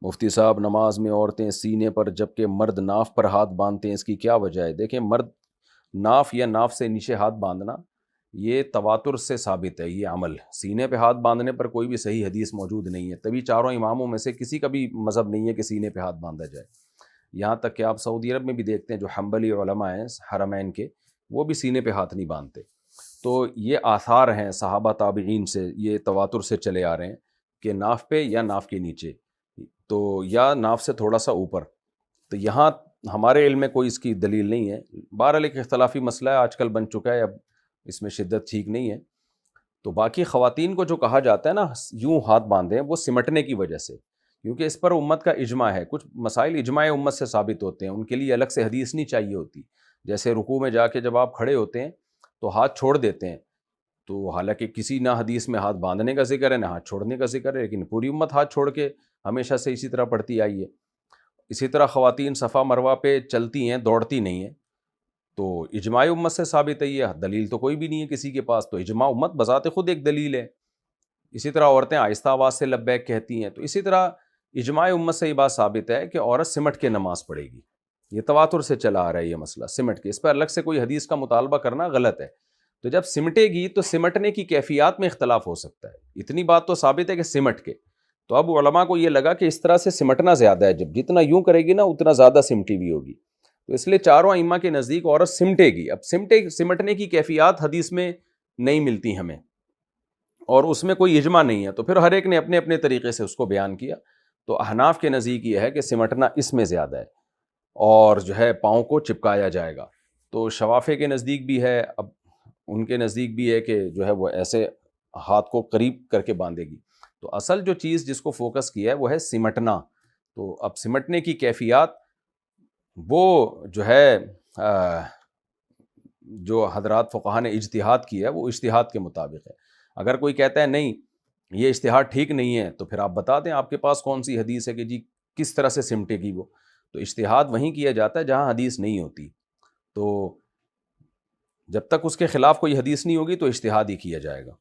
مفتی صاحب، نماز میں عورتیں سینے پر جبکہ مرد ناف پر ہاتھ باندھتے ہیں، اس کی کیا وجہ ہے؟ دیکھیں، مرد ناف یا ناف سے نیچے ہاتھ باندھنا یہ تواتر سے ثابت ہے، یہ عمل سینے پہ ہاتھ باندھنے پر کوئی بھی صحیح حدیث موجود نہیں ہے، تبھی چاروں اماموں میں سے کسی کا بھی مذہب نہیں ہے کہ سینے پہ ہاتھ باندھا جائے۔ یہاں تک کہ آپ سعودی عرب میں بھی دیکھتے ہیں جو حنبلی علماء ہیں حرمین کے، وہ بھی سینے پہ ہاتھ نہیں باندھتے۔ تو یہ آثار ہیں صحابہ تابعین سے، یہ تواتر سے چلے آ رہے ہیں کہ ناف پہ یا ناف کے نیچے، تو یا ناف سے تھوڑا سا اوپر۔ تو یہاں ہمارے علم میں کوئی اس کی دلیل نہیں ہے۔ بہرحال ایک اختلافی مسئلہ ہے، آج کل بن چکا ہے، اب اس میں شدت ٹھیک نہیں ہے۔ تو باقی خواتین کو جو کہا جاتا ہے نا یوں ہاتھ باندھیں، وہ سمٹنے کی وجہ سے، کیونکہ اس پر امت کا اجماع ہے، کچھ مسائل اجماع امت سے ثابت ہوتے ہیں، ان کے لیے الگ سے حدیث نہیں چاہیے ہوتی۔ جیسے رکوع میں جا کے جب آپ کھڑے ہوتے ہیں تو ہاتھ چھوڑ دیتے ہیں، تو حالانکہ کسی نہ حدیث میں ہاتھ باندھنے کا ذکر ہے نہ ہاتھ چھوڑنے کا ذکر ہے، لیکن پوری امت ہاتھ چھوڑ کے ہمیشہ سے اسی طرح پڑھتی آئی ہے۔ اسی طرح خواتین صفا مروہ پہ چلتی ہیں، دوڑتی نہیں ہیں، تو اجماع امت سے ثابت ہے، یہ دلیل تو کوئی بھی نہیں ہے کسی کے پاس، تو اجماع امت بذات خود ایک دلیل ہے۔ اسی طرح عورتیں آہستہ آواز سے لبیک کہتی ہیں، تو اسی طرح اجماع امت سے یہ بات ثابت ہے کہ عورت سمٹ کے نماز پڑھے گی۔ یہ تواتر سے چلا آ رہا ہے یہ مسئلہ، سمٹ کے، اس پہ الگ سے کوئی حدیث کا مطالبہ کرنا غلط ہے۔ تو جب سمٹے گی تو سمٹنے کی کیفیات میں اختلاف ہو سکتا ہے، اتنی بات تو ثابت ہے کہ سمٹ کے۔ تو اب علماء کو یہ لگا کہ اس طرح سے سمٹنا زیادہ ہے، جب جتنا یوں کرے گی نا اتنا زیادہ سمٹی ہوئی ہوگی، تو اس لیے چاروں ائمہ کے نزدیک عورت سمٹے گی۔ اب سمٹنے کی کیفیات حدیث میں نہیں ملتی ہمیں، اور اس میں کوئی اجماع نہیں ہے، تو پھر ہر ایک نے اپنے اپنے طریقے سے اس کو بیان کیا۔ تو احناف کے نزدیک یہ ہے کہ سمٹنا اس میں زیادہ ہے، اور جو ہے پاؤں کو چپکایا جائے گا۔ تو شوافے کے نزدیک بھی ہے، اب ان کے نزدیک بھی ہے کہ جو ہے وہ ایسے ہاتھ کو قریب کر کے باندھے گی۔ تو اصل جو چیز جس کو فوکس کیا ہے وہ ہے سمٹنا۔ تو اب سمٹنے کی کیفیات وہ جو ہے جو حضرات فقہا نے اجتہاد کیا ہے وہ اجتہاد کے مطابق ہے۔ اگر کوئی کہتا ہے نہیں یہ اجتہاد ٹھیک نہیں ہے، تو پھر آپ بتا دیں آپ کے پاس کون سی حدیث ہے کہ جی کس طرح سے سمٹے گی وہ۔ تو اجتہاد وہیں کیا جاتا ہے جہاں حدیث نہیں ہوتی، تو جب تک اس کے خلاف کوئی حدیث نہیں ہوگی تو اجتہاد ہی کیا جائے گا۔